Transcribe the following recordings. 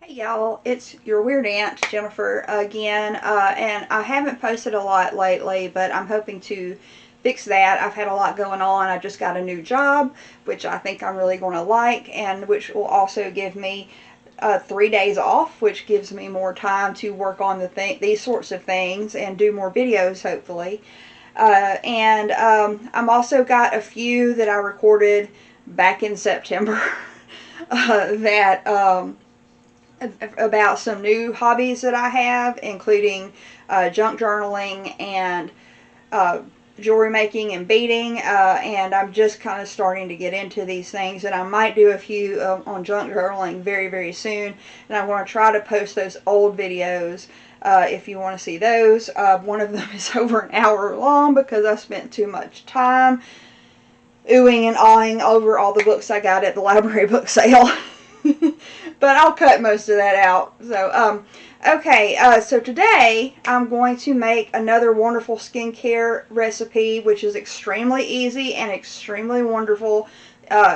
Hey y'all, it's your weird aunt Jennifer again, and I haven't posted a lot lately, but I'm hoping to fix that. I've had a lot going on. I just got a new job, which I think I'm really going to like, and which will also give me 3 days off, which gives me more time to work on these sorts of things and do more videos, hopefully. And I'm also got a few that I recorded back in September that about some new hobbies that I have, including junk journaling and uh, jewelry making and beading, and I'm just kind of starting to get into these things, and I might do a few on junk journaling very, very soon, and I want to try to post those old videos if you want to see those. One of them is over an hour long because I spent too much time oohing and awing over all the books I got at the library book sale. But I'll cut most of that out. So, so today I'm going to make another wonderful skincare recipe, which is extremely easy and extremely wonderful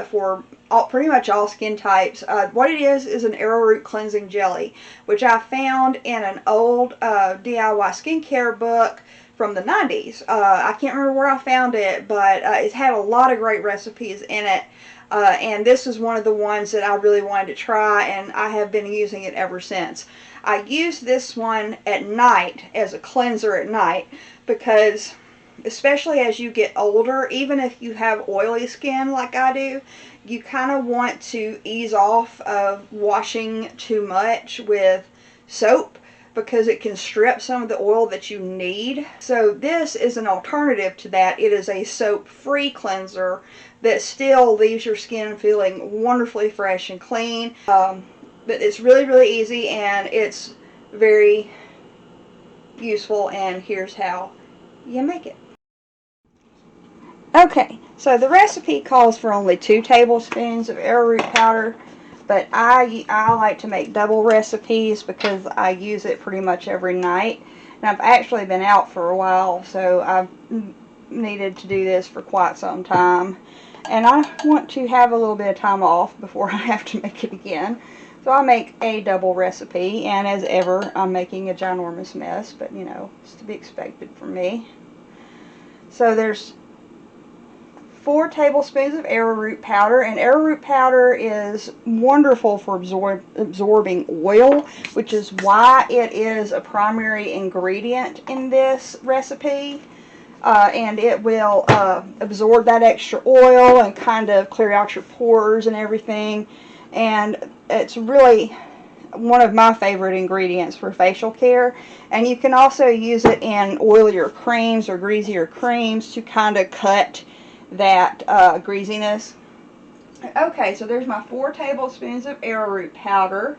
for pretty much all skin types. What it is an arrowroot cleansing jelly, which I found in an old DIY skincare book from the 90s. I can't remember where I found it, but it had a lot of great recipes in it. And this is one of the ones that I really wanted to try, and I have been using it ever since. I use this one at night as a cleanser at night because, especially as you get older, even if you have oily skin like I do, you kind of want to ease off of washing too much with soap because it can strip some of the oil that you need. So this is an alternative to that. It is a soap-free cleanser that still leaves your skin feeling wonderfully fresh and clean. But it's really, really easy, and it's very useful, and here's how you make it. Okay, so the recipe calls for only 2 tablespoons of arrowroot powder, but I like to make double recipes because I use it pretty much every night. And I've actually been out for a while, so I've needed to do this for quite some time. And I want to have a little bit of time off before I have to make it again. So I make a double recipe, and as ever, I'm making a ginormous mess, but you know, it's to be expected from me. So there's 4 tablespoons of arrowroot powder, and arrowroot powder is wonderful for absorbing oil, which is why it is a primary ingredient in this recipe. And it will absorb that extra oil and kind of clear out your pores and everything. And it's really one of my favorite ingredients for facial care. And you can also use it in oilier creams or greasier creams to kind of cut that greasiness. Okay, so there's my 4 tablespoons of arrowroot powder,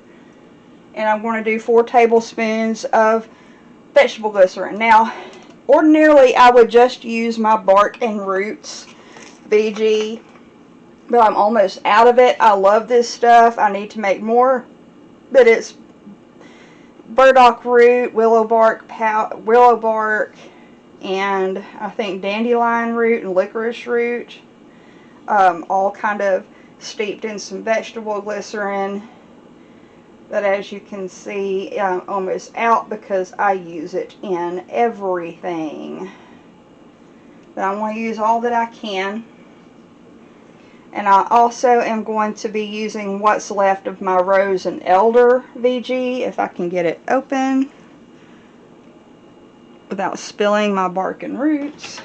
and I'm going to do 4 tablespoons of vegetable glycerin. Now, ordinarily I would just use my bark and roots VG, but I'm almost out of it. I love this stuff. I need to make more, but it's burdock root, willow bark, and I think dandelion root and licorice root, all kind of steeped in some vegetable glycerin. But as you can see, I'm almost out because I use it in everything. But I want to use all that I can. And I also am going to be using what's left of my rose and elder VG, if I can get it open without spilling my bark and roots.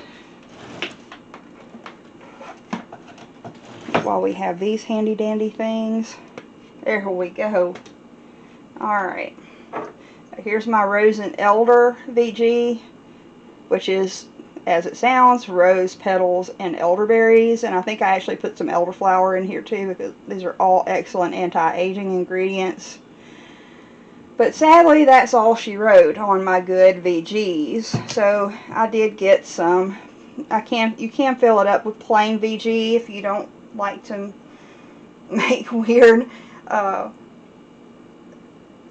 While we have these handy dandy things. There we go. Alright. Here's my rose and elder VG, which is, as it sounds, rose petals and elderberries. And I think I actually put some elderflower in here too, because these are all excellent anti-aging ingredients. But sadly, that's all she wrote on my good VGs. So I did get some. You can fill it up with plain VG if you don't like to make weird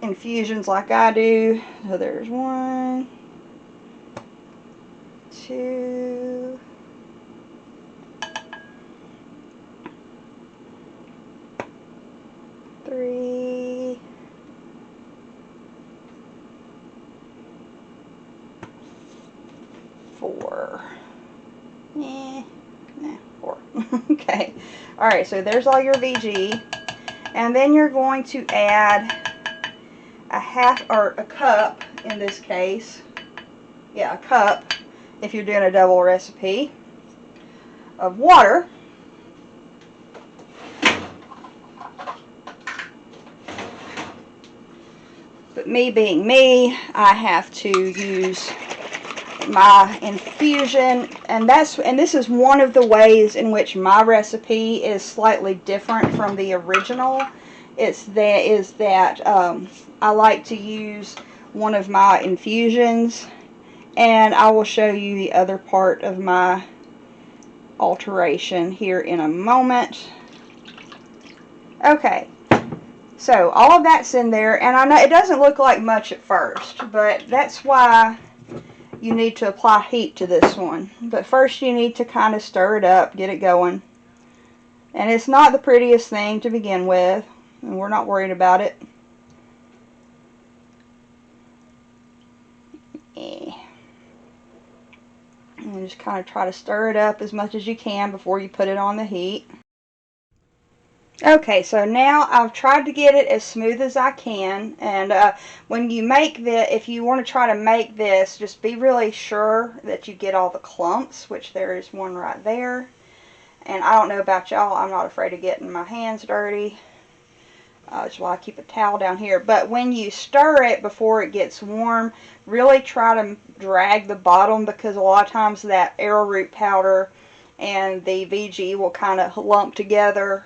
infusions like I do. So there's 1, 2, 3, 4. 4. Okay. Alright, so there's all your VG. And then you're going to add a half, or a cup in this case. Yeah, a cup, if you're doing a double recipe, of water. But me being me, I have to use my infusion, and this is one of the ways in which my recipe is slightly different from the original. Is that I like to use one of my infusions, and I will show you the other part of my alteration here in a moment. Okay, so all of that's in there, and I know it doesn't look like much at first, but that's why you need to apply heat to this one. But first you need to kind of stir it up, get it going. And it's not the prettiest thing to begin with, and we're not worried about it. And just kind of try to stir it up as much as you can before you put it on the heat. Okay, so now I've tried to get it as smooth as I can, and when you make this, if you want to try to make this, just be really sure that you get all the clumps, which there is one right there. And I don't know about y'all, I'm not afraid of getting my hands dirty. That's why I keep a towel down here. But when you stir it before it gets warm, really try to drag the bottom, because a lot of times that arrowroot powder and the VG will kind of lump together.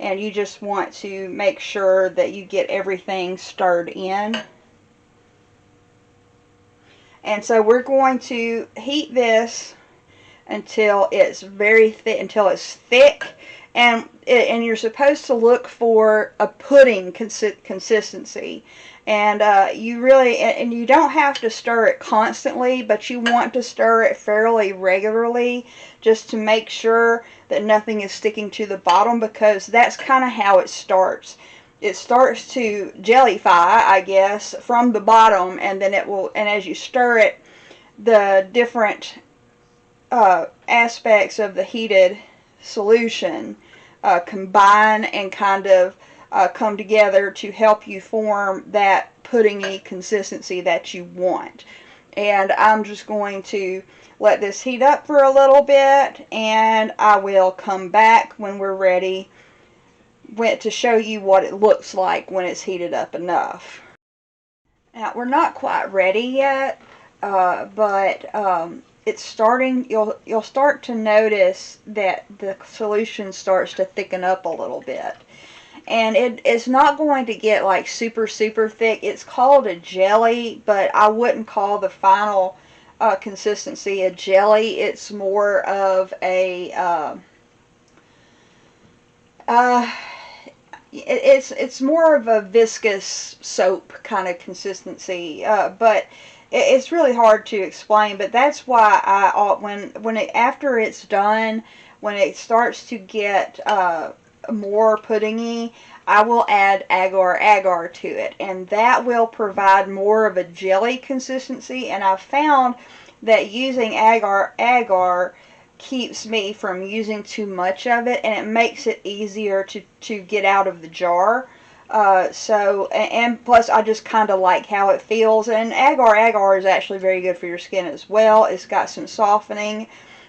And you just want to make sure that you get everything stirred in. And so we're going to heat this until it's very thick, until it's thick. And you're supposed to look for a pudding consistency. And and you don't have to stir it constantly, but you want to stir it fairly regularly just to make sure that nothing is sticking to the bottom, because that's kind of how it starts. It starts to jellify, I guess, from the bottom, and then it will, and as you stir it, the different aspects of the heated solution combine and kind of come together to help you form that puddingy consistency that you want. And I'm just going to let this heat up for a little bit, and I will come back when we're ready to show you what it looks like when it's heated up enough. Now, we're not quite ready yet, but it's starting. You'll start to notice that the solution starts to thicken up a little bit. And it's not going to get like super thick. It's called a jelly, but I wouldn't call the final consistency a jelly. It's more of a it's more of a viscous soap kind of consistency, but it's really hard to explain. But that's why after it's done, when it starts to get more puddingy, I will add agar-agar to it, and that will provide more of a jelly consistency. And I've found that using agar-agar keeps me from using too much of it, and it makes it easier to get out of the jar. And plus I just kind of like how it feels, and agar-agar is actually very good for your skin as well. It's got some softening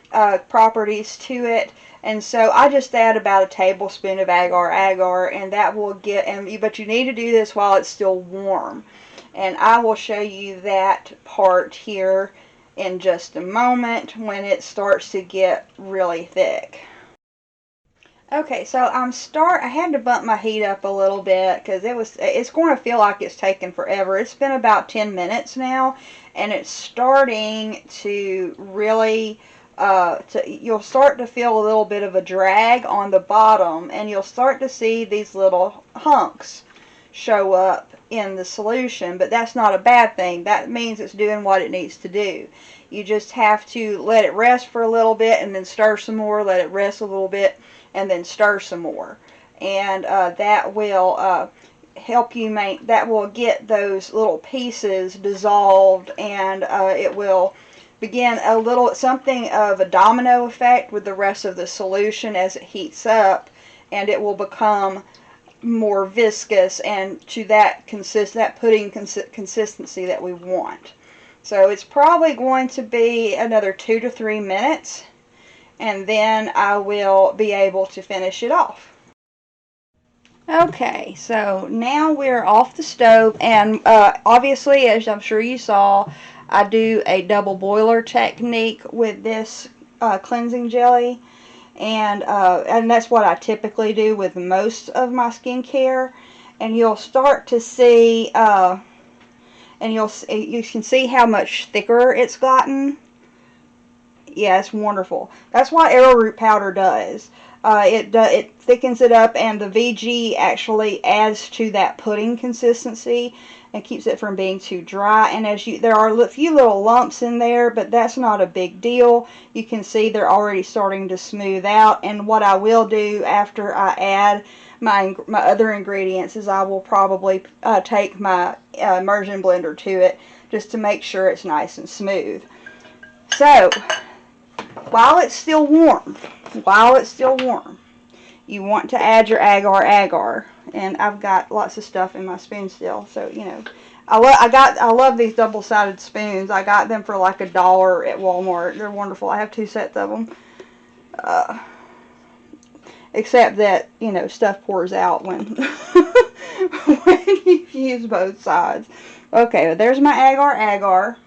properties to it. And so I just add about a tablespoon of agar-agar, and that will but you need to do this while it's still warm. And I will show you that part here in just a moment when it starts to get really thick. Okay, so I had to bump my heat up a little bit because it's going to feel like it's taken forever. It's been about 10 minutes now, and it's starting to really you'll start to feel a little bit of a drag on the bottom, and you'll start to see these little hunks show up in the solution. But that's not a bad thing. That means it's doing what it needs to do. You just have to let it rest for a little bit and then stir some more, let it rest a little bit and then stir some more. And that will help you that will get those little pieces dissolved, and it will begin a little, something of a domino effect with the rest of the solution as it heats up, and it will become more viscous and to that pudding consistency that we want. So it's probably going to be another 2 to 3 minutes, and then I will be able to finish it off. Okay, so now we're off the stove, and obviously, as I'm sure you saw, I do a double boiler technique with this cleansing jelly, and that's what I typically do with most of my skincare. And you'll start to see, and you can see how much thicker it's gotten. Yeah, it's wonderful. That's what Arrowroot powder does. It thickens it up, and the VG actually adds to that pudding consistency and keeps it from being too dry. And there are a few little lumps in there, but that's not a big deal. You can see they're already starting to smooth out. And what I will do after I add my other ingredients is I will probably take my immersion blender to it just to make sure it's nice and smooth. So while it's still warm, you want to add your agar. And I've got lots of stuff in my spoon still, so you know, I love these double-sided spoons. I got them for like $1 at Walmart. They're wonderful. I have 2 sets of them. Except that, you know, stuff pours out when when you use both sides. Okay, there's my agar.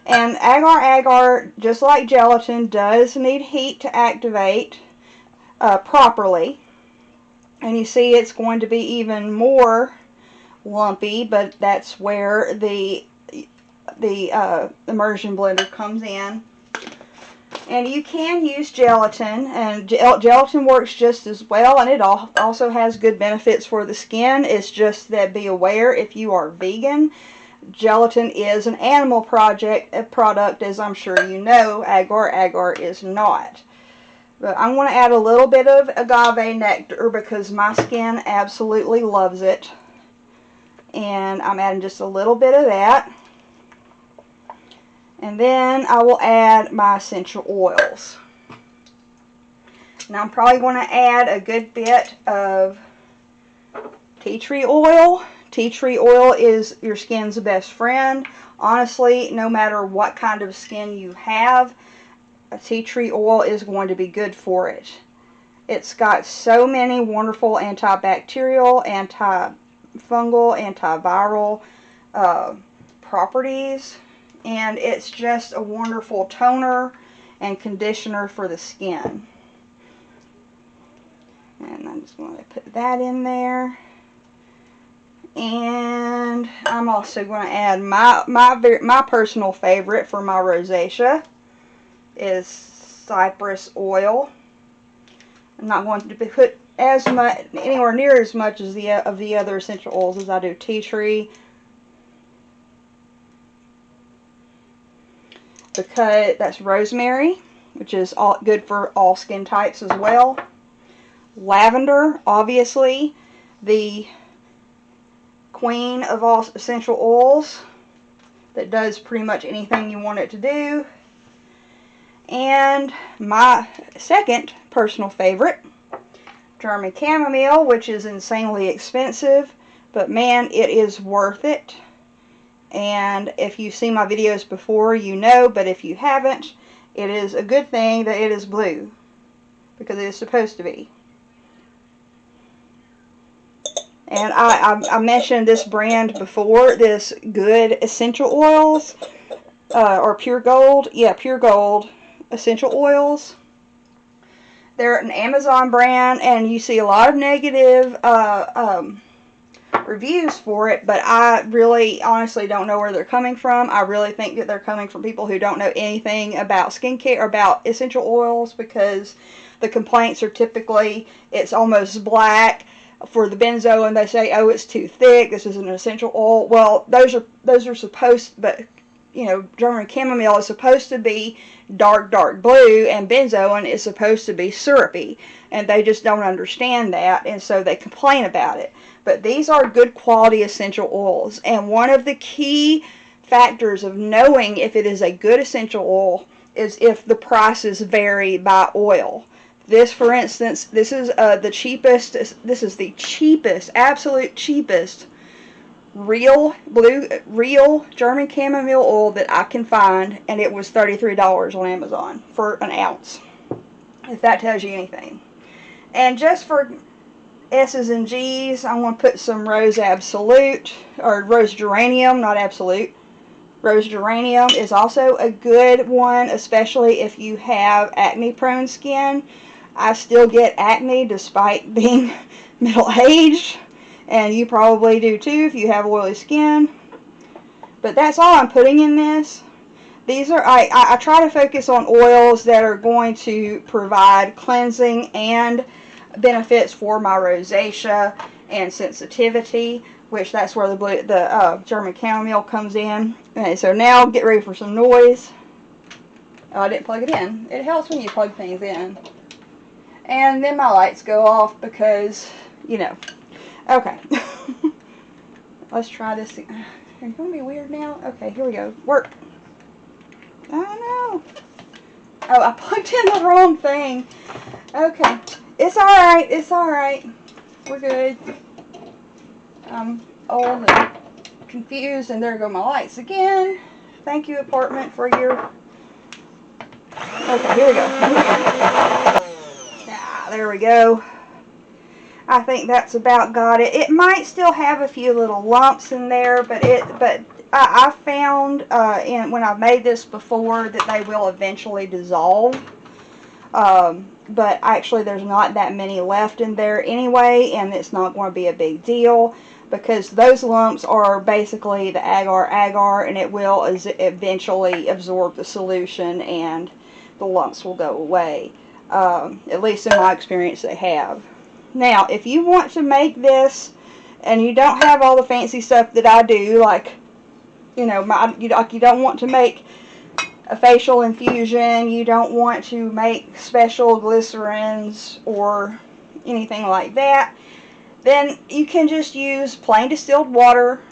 And agar, just like gelatin, does need heat to activate properly. And you see it's going to be even more lumpy, but that's where the immersion blender comes in. And you can use gelatin, and gelatin works just as well, and it also has good benefits for the skin. It's just that be aware, if you are vegan, gelatin is an animal product, as I'm sure you know. Agar is not. But I'm going to add a little bit of agave nectar because my skin absolutely loves it. And I'm adding just a little bit of that. And then I will add my essential oils. Now I'm probably going to add a good bit of tea tree oil. Tea tree oil is your skin's best friend. Honestly, no matter what kind of skin you have, a tea tree oil is going to be good for it. It's got so many wonderful antibacterial, antifungal, antiviral properties, and it's just a wonderful toner and conditioner for the skin. And I'm just going to put that in there. And I'm also going to add my personal favorite for my rosacea is cypress oil. I'm not going to put as much, anywhere near as much as the other essential oils as I do tea tree, because that's rosemary, which is good for all skin types as well. Lavender, obviously, the queen of all essential oils that does pretty much anything you want it to do. And my second personal favorite, German chamomile, which is insanely expensive, but man, it is worth it. And if you've seen my videos before, you know, but if you haven't, it is a good thing that it is blue, because it is supposed to be. And I mentioned this brand before, this Good Essential Oils, or Pure Gold. Yeah, Pure Gold Essential Oils. They're an Amazon brand, and you see a lot of negative reviews for it, but I really honestly don't know where they're coming from. I really think that they're coming from people who don't know anything about skincare or about essential oils, because the complaints are typically it's almost black. For the benzo, and they say, oh, it's too thick, this is an essential oil. Well, those are supposed, but you know, German chamomile is supposed to be dark blue, and benzoin is supposed to be syrupy, and they just don't understand that, and so they complain about it. But these are good quality essential oils, and one of the key factors of knowing if it is a good essential oil is if the prices vary by oil. This, for instance, this is the cheapest. This is the cheapest, absolute cheapest real German chamomile oil that I can find, and it was $33 on Amazon for an ounce. If that tells you anything. And just for S's and G's, I'm going to put some Rose Absolute, or Rose Geranium, not Absolute. Rose Geranium is also a good one, especially if you have acne-prone skin. I still get acne despite being middle-aged, and you probably do too if you have oily skin. But that's all I'm putting in this. These are, I try to focus on oils that are going to provide cleansing and benefits for my rosacea and sensitivity, which that's where the German chamomile comes in. Okay, so now get ready for some noise. Oh, I didn't plug it in. It helps when you plug things in. And then my lights go off because, you know. Okay. Let's try this. Are you going to be weird now? Okay, here we go. Work. Oh, no. Oh, I plugged in the wrong thing. Okay. It's alright. It's alright. We're good. I'm old and confused, and there go my lights again. Thank you, apartment, for your... Okay, here we go. Ah, there we go. I think that's about got it. It might still have a few little lumps in there, but I found when I've made this before that they will eventually dissolve. But actually there's not that many left in there anyway, and it's not going to be a big deal because those lumps are basically the agar, and it will eventually absorb the solution and the lumps will go away. At least in my experience they have. Now, if you want to make this and you don't have all the fancy stuff that I do, like, you know, you don't want to make a facial infusion, you don't want to make special glycerins or anything like that, then you can just use plain distilled water,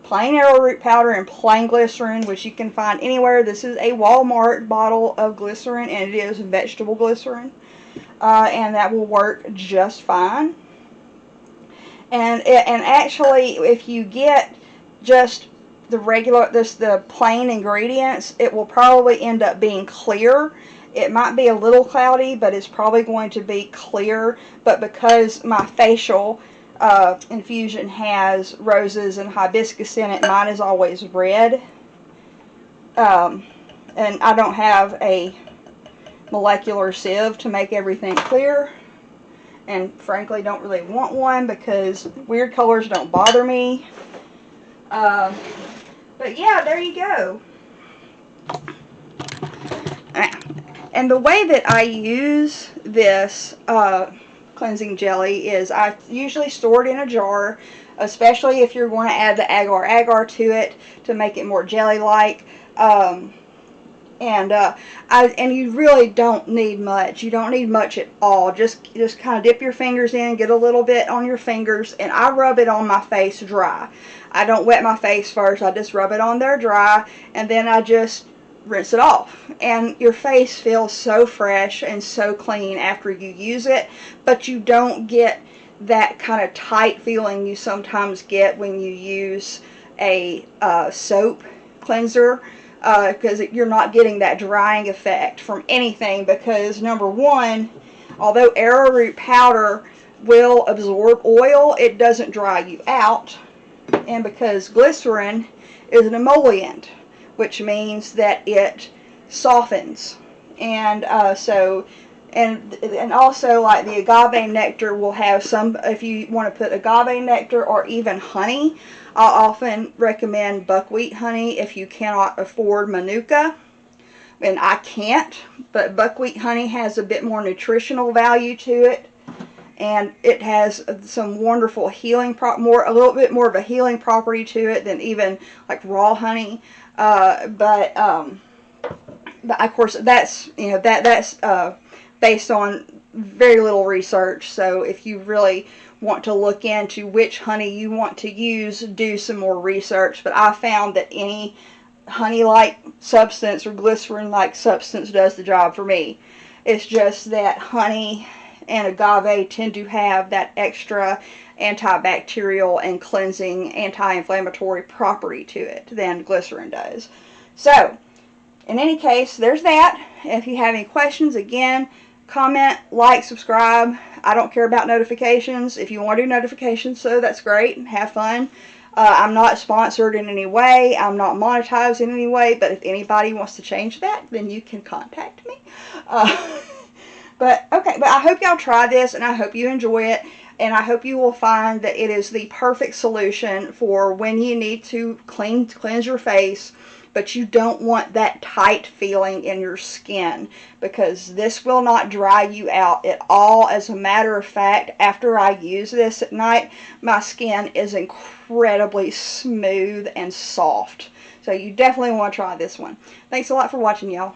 plain arrowroot powder, and plain glycerin, which you can find anywhere. This is a Walmart bottle of glycerin, and it is vegetable glycerin. And that will work just fine. And actually, if you get just the regular, the plain ingredients, it will probably end up being clear. It might be a little cloudy, but it's probably going to be clear. But because my facial infusion has roses and hibiscus in it, mine is always red. And I don't have a molecular sieve to make everything clear, and frankly don't really want one because weird colors don't bother me. But yeah, there you go. And the way that I use this cleansing jelly is I usually store it in a jar, especially if you're going to add the agar to it to make it more jelly-like. And you really don't need much. You don't need much at all. Just kind of dip your fingers in, get a little bit on your fingers, and I rub it on my face dry. I don't wet my face first. I just rub it on there dry, and then I just rinse it off. And your face feels so fresh and so clean after you use it, but you don't get that kind of tight feeling you sometimes get when you use a soap cleanser. Because you're not getting that drying effect from anything, because number one, although arrowroot powder will absorb oil, it doesn't dry you out, and because glycerin is an emollient, which means that it softens, and and also, like, the agave nectar will have some, if you want to put agave nectar or even honey. I'll often recommend buckwheat honey if you cannot afford Manuka, and I can't, but buckwheat honey has a bit more nutritional value to it, and it has some wonderful healing, a little bit more of a healing property to it than even like raw honey. But of course that's, you know, that's based on very little research. So if you really want to look into which honey you want to use, do some more research. But I found that any honey-like substance or glycerin-like substance does the job for me. It's just that honey and agave tend to have that extra antibacterial and cleansing, anti-inflammatory property to it than glycerin does. So, in any case, there's that. If you have any questions, again, comment, like, subscribe. I don't care about notifications. If you want to do notifications, so that's great. Have fun. I'm not sponsored in any way. I'm not monetized in any way. But if anybody wants to change that, then you can contact me. But I hope y'all try this, and I hope you enjoy it. And I hope you will find that it is the perfect solution for when you need to cleanse your face, but you don't want that tight feeling in your skin, because this will not dry you out at all. As a matter of fact, after I use this at night, my skin is incredibly smooth and soft. So you definitely want to try this one. Thanks a lot for watching, y'all.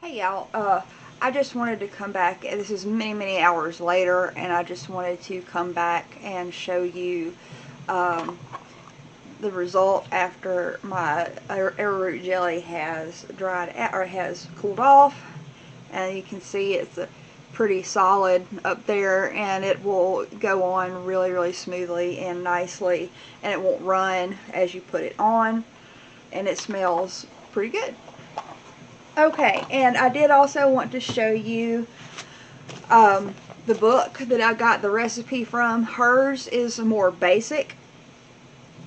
Hey, y'all. I just wanted to come back. This is many, many hours later, and I just wanted to come back and show you the result after my arrowroot jelly has dried out, or has cooled off. And you can see it's pretty solid up there, and it will go on really, really smoothly and nicely, and it won't run as you put it on, and it smells pretty good. Okay, and I did also want to show you the book that I got the recipe from. Hers is more basic,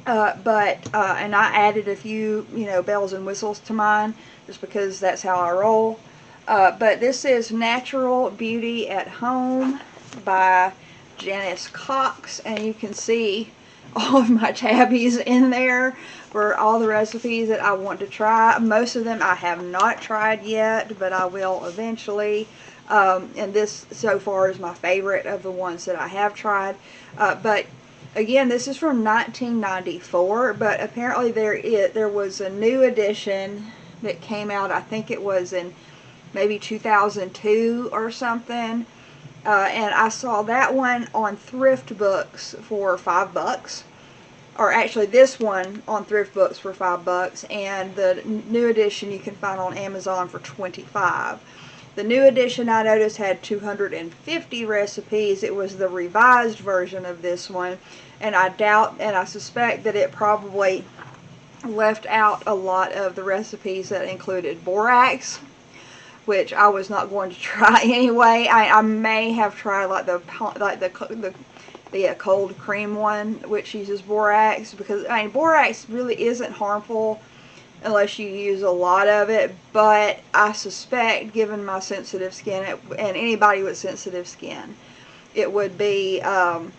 and I added a few, bells and whistles to mine, just because that's how I roll. But this is Natural Beauty at Home by Janice Cox, and you can see all of my tabbies in there for all the recipes that I want to try. Most of them I have not tried yet, but I will eventually. And this so far is my favorite of the ones that I have tried. But again, this is from 1994, but apparently there was a new edition that came out. I think it was in maybe 2002 or something. And I saw that one on Thrift Books for $5. Or actually, this one on Thrift Books for $5, and the new edition you can find on Amazon for $25. The new edition, I noticed, had 250 recipes. It was the revised version of this one, and I doubt and I suspect that it probably left out a lot of the recipes that included borax, which I was not going to try anyway. I may have tried like the cold cream one, which uses borax, because borax really isn't harmful unless you use a lot of it, but I suspect, given my sensitive skin, and anybody with sensitive skin, it would be kind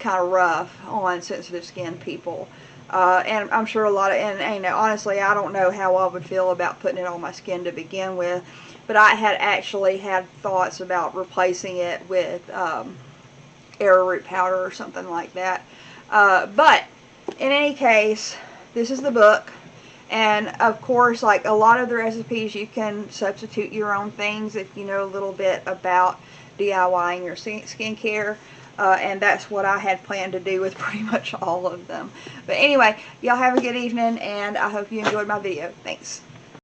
of rough on sensitive skin people. And I'm sure a lot of, and honestly, I don't know how I would feel about putting it on my skin to begin with, but I had actually had thoughts about replacing it with arrowroot powder or something like that. But in any case, this is the book, and of course, like a lot of the recipes, you can substitute your own things if you know a little bit about DIYing your skincare. And that's what I had planned to do with pretty much all of them. But anyway, y'all have a good evening, and I hope you enjoyed my video. Thanks.